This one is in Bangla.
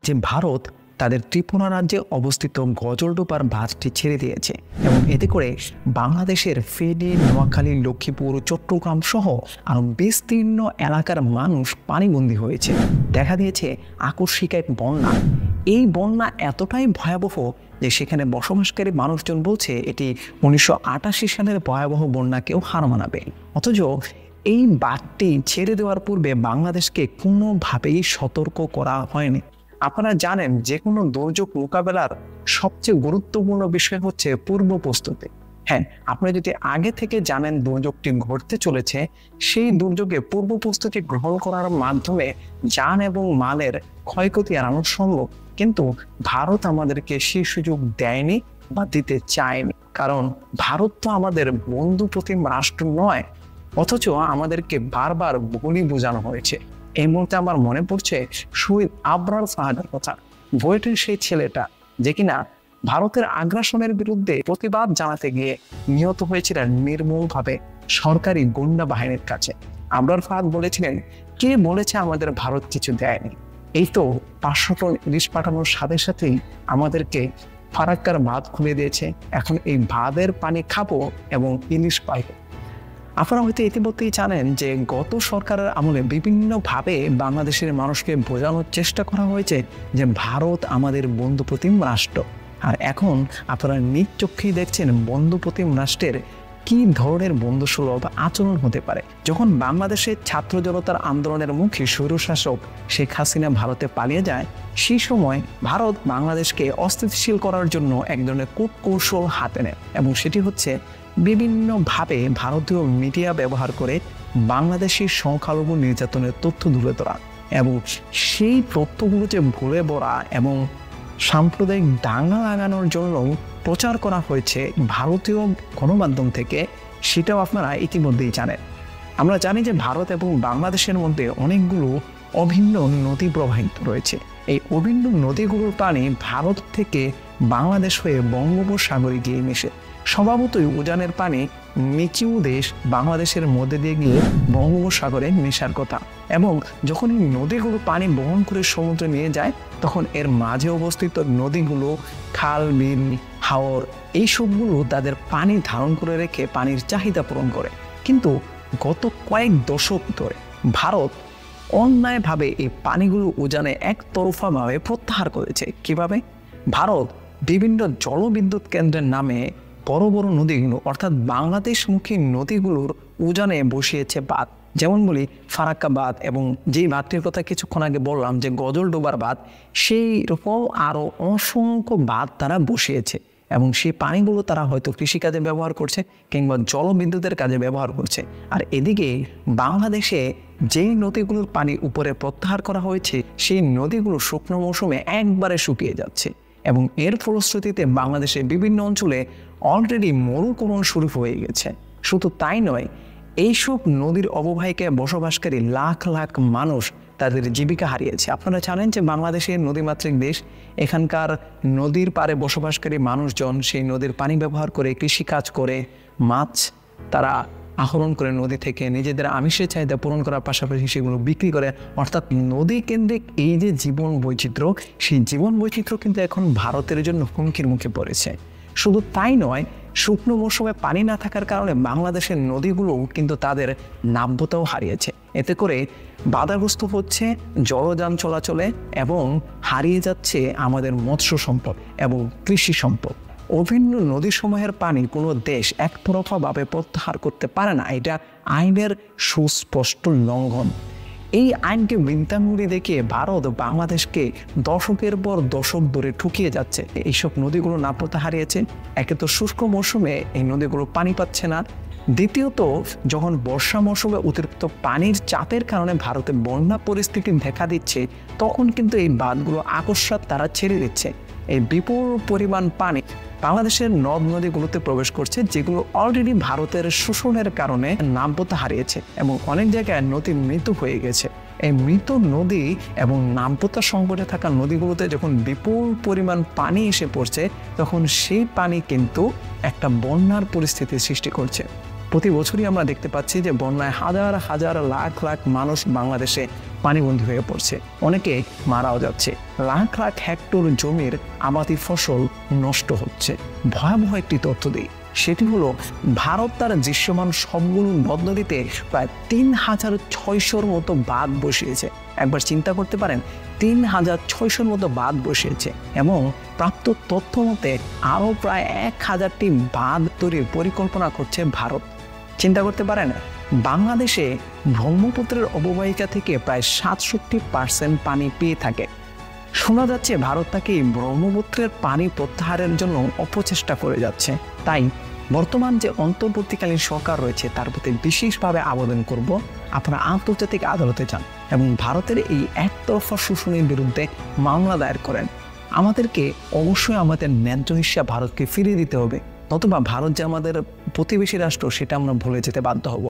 যে ভারত তাদের ত্রিপুরা রাজ্যে অবস্থিত গজলডোবার বাঁধটি ছেড়ে দিয়েছে এবং এতে করে বাংলাদেশের ফেনী, নোয়াখালী, লক্ষ্মীপুর, চট্টগ্রাম সহ আরও বিস্তীর্ণ এলাকার মানুষ পানিবন্দী হয়েছে। দেখা দিয়েছে আকস্মিক এক বন্যা। এই বন্যা এতটাই ভয়াবহ যে সেখানে বসবাসকারী মানুষজন বলছে এটি 1988 সালের ভয়াবহ বন্যাকেও হার মানাবে। অথচ এই বাঁধটি ছেড়ে দেওয়ার পূর্বে বাংলাদেশকে কোনোভাবেই সতর্ক করা হয়নি। আপনারা জানেন যে কোনো দুর্যোগ মোকাবেলার সবচেয়ে গুরুত্বপূর্ণ বিষয় হচ্ছে পূর্ব প্রস্তুতি। হ্যাঁ, আপনি যদি আগে থেকে জানেন দুর্যোগটি ঘটতে চলেছে, সেই দুর্যোগে পূর্ব প্রস্তুতি গ্রহণ করার মাধ্যমে যান এবং মালের ক্ষয়ক্ষতি এড়ানো সম্ভব। কিন্তু ভারত আমাদেরকে সেই সুযোগ দেয়নি বা দিতে চায়নি, কারণ ভারত তো আমাদের বন্ধু প্রতিম রাষ্ট্র নয়। অথচ আমাদেরকে বারবার ভুলই বোঝানো হয়েছে। এই মুহূর্তে আমার মনে পড়ছে শহীদ আবরার ফাহাদের কথা। বুয়েটের সেই ছেলেটা যে কিনা ভারতের আগ্রাসনের বিরুদ্ধে প্রতিবাদ জানাতে গিয়ে নিহত হয়েছিলেন নির্মমভাবে সরকারি গুন্ডা বাহিনীর কাছে। আবরার ফাহাদ বলেছিলেন, কে বলেছে আমাদের ভারত কিছু দেয়নি? এই তো 500 টন ইলিশ পাঠানোর সাথে সাথেই আমাদেরকে ফারাক্কার বাঁধ খুলে দিয়েছে। এখন এই বাঁধের পানি খাবো এবং ইলিশ পাইব। আপনারা হয়তো ইতিমধ্যেই জানেন যে গত সরকারের আমলে বিভিন্নভাবে বাংলাদেশের মানুষকে বোঝানোর চেষ্টা করা হয়েছে যে ভারত আমাদের বন্ধুপ্রতিম রাষ্ট্র। আর এখন আপনারা নিজ চোখেই দেখছেন বন্ধুপ্রতিম রাষ্ট্রের কি ধরনের বন্ধুসুলভ আচরণ হতে পারে। যখন বাংলাদেশের ছাত্র জনতার আন্দোলনের মুখে স্বৈরশাসক শেখ হাসিনা ভারতে পালিয়ে যায়, সেই সময় ভারত বাংলাদেশকে অস্থিতিশীল করার জন্য এক ধরনের কূটকৌশল হাতে নেয় এবং সেটি হচ্ছে বিভিন্নভাবে ভারতীয় মিডিয়া ব্যবহার করে বাংলাদেশের সংখ্যালঘু নির্যাতনের তথ্য তুলে ধরা এবং সেই তথ্যগুলো যে ভরে ভরা এবং সাম্প্রদায়িক দাঙ্গা লাগানোর জন্য প্রচার করা হয়েছে ভারতীয় গণমাধ্যম থেকে, সেটাও আপনারা ইতিমধ্যেই জানেন। আমরা জানি যে ভারত এবং বাংলাদেশের মধ্যে অনেকগুলো অভিন্ন নদী প্রবাহিত রয়েছে। এই অভিন্ন নদীগুলোর পানি ভারত থেকে বাংলাদেশ হয়ে বঙ্গোপসাগরে গিয়ে মেশে। স্বভাবতই উজানের পানি নিচু দেশ বাংলাদেশের মধ্যে দিয়ে গিয়ে বঙ্গোপসাগরে মেশার কথা, এবং যখন এই নদীগুলো পানি বহন করে সমুদ্রে নিয়ে যায় তখন এর মাঝে অবস্থিত নদীগুলো, খাল, বিল, হাওর, এই সবগুলো তাদের পানি ধারণ করে রেখে পানির চাহিদা পূরণ করে। কিন্তু গত কয়েক দশক ধরে ভারত অন্যায়ভাবে এই পানিগুলো উজানে একতরফাভাবে প্রত্যাহার করেছে। কিভাবে? ভারত বিভিন্ন জলবিদ্যুৎ কেন্দ্রের নামে বড় বড় নদীগুলো অর্থাৎ বাংলাদেশমুখী নদীগুলোর উজানে বসিয়েছে বাঁধ। যেমন বলি ফারাক্কা বাঁধ, এবং যেই বাঁধটির কথা কিছুক্ষণ আগে বললাম যে গজলডোবার বাঁধ, সেই রকম আরও অসংখ্য বাঁধ তারা বসিয়েছে এবং সেই পানিগুলো তারা হয়তো কৃষিকাজে ব্যবহার করছে কিংবা জলবিদ্যুতের কাজে ব্যবহার করছে। আর এদিকে বাংলাদেশে যেই নদীগুলোর পানি উপরে প্রত্যাহার করা হয়েছে সেই নদীগুলো শুকনো মৌসুমে একবারে শুকিয়ে যাচ্ছে এবং এর ফলশ্রুতিতে বাংলাদেশের বিভিন্ন অঞ্চলে অলরেডি মরুকরণ শুরু হয়ে গেছে। শুধু তাই নয়, এইসব নদীর অববাহিকায় বসবাসকারী লাখ লাখ মানুষ তাদের জীবিকা হারিয়েছে। আপনারা জানেন যে বাংলাদেশের নদীমাতৃক দেশ, এখানকার নদীর পাড়ে বসবাসকারী মানুষজন সেই নদীর পানি ব্যবহার করে কৃষিকাজ করে, মাছ তারা আহরণ করে নদী থেকে নিজেদের আমিষের চাহিদা পূরণ করার পাশাপাশি সেগুলো বিক্রি করে। অর্থাৎ নদী কেন্দ্রিক এই যে জীবন বৈচিত্র্য, সেই জীবন বৈচিত্র্য কিন্তু এখন ভারতের জন্য হুমকির মুখে পড়েছে। শুধু তাই নয়, শুকনো মৌসুমে পানি না থাকার কারণে বাংলাদেশের নদীগুলোও কিন্তু তাদের নাব্যতাও হারিয়েছে। এতে করে বাধাগ্রস্ত হচ্ছে জলযান চলাচলে এবং হারিয়ে যাচ্ছে আমাদের মৎস্য সম্পদ এবং কৃষি সম্পদ। অভিন্ন নদীসমূহের পানি কোনো দেশ একতরফাভাবে প্রত্যাহার করতে পারে না, এটা আইনের সুস্পষ্ট লঙ্ঘন। এই আইনকে বৃদ্ধাঙ্গুলি দেখিয়ে ভারত বাংলাদেশকে দশকের পর দশক ধরে ঠুকিয়ে যাচ্ছে। এইসব নদীগুলো নাব্যতা হারিয়েছে। একে তো শুষ্ক মৌসুমে এই নদীগুলো পানি পাচ্ছে না, দ্বিতীয়ত যখন বর্ষা মৌসুমে অতিরিক্ত পানির চাপের কারণে ভারতে বন্যা পরিস্থিতি দেখা দিচ্ছে, তখন কিন্তু এই বাঁধগুলো আকস্মাৎ তারা ছেড়ে দিচ্ছে। এই বিপুল পরিমাণ পানি বাংলাদেশের নদ নদীগুলোতে প্রবেশ করছে, যেগুলো অলরেডি ভারতের শোষণের কারণে নাব্যতা হারিয়েছে এবং অনেক জায়গায় নদী মৃত হয়ে গেছে। এই মৃত নদী এবং নাব্যতা সংকটে থাকা নদীগুলোতে যখন বিপুল পরিমাণ পানি এসে পড়ছে, তখন সেই পানি কিন্তু একটা বন্যার পরিস্থিতির সৃষ্টি করছে। প্রতি বছরই আমরা দেখতে পাচ্ছি যে বন্যায় হাজার হাজার লাখ লাখ মানুষ বাংলাদেশে পানিবন্দী হয়ে পড়ছে, অনেকে মারাও যাচ্ছে, লাখ লাখ হেক্টর জমির আবাদি ফসল নষ্ট হচ্ছে। ভয়াবহ একটি তথ্য দিই, সেটি হলো ভারত তার দৃশ্যমান সবগুলো নদ নদীতে প্রায় ৩,৬০০-র মতো বাঁধ বসিয়েছে। একবার চিন্তা করতে পারেন, ৩,৬০০-র মতো বাঁধ বসিয়েছে এবং প্রাপ্ত তথ্য মতে আরও প্রায় ১,০০০টি বাঁধ তৈরির পরিকল্পনা করছে ভারত। চিন্তা করতে পারেন, বাংলাদেশে ব্রহ্মপুত্রের অববাহিকা থেকে প্রায় ৬৭% পানি পেয়ে থাকে। শোনা যাচ্ছে ভারত তাকে ব্রহ্মপুত্রের পানি প্রত্যাহারের জন্য অপচেষ্টা করে যাচ্ছে। তাই বর্তমান যে অন্তর্বর্তীকালীন সরকার রয়েছে তার প্রতি বিশেষভাবে আবেদন করব, আপনারা আন্তর্জাতিক আদালতে যান এবং ভারতের এই একতরফা শোষণের বিরুদ্ধে মামলা দায়ের করেন। আমাদেরকে অবশ্যই আমাদের ন্যায্য হিস্সা ভারতকে ফিরিয়ে দিতে হবে, নতুবা ভারত যে আমাদের প্রতিবেশী রাষ্ট্র সেটা আমরা ভুলে যেতে বাধ্য হব।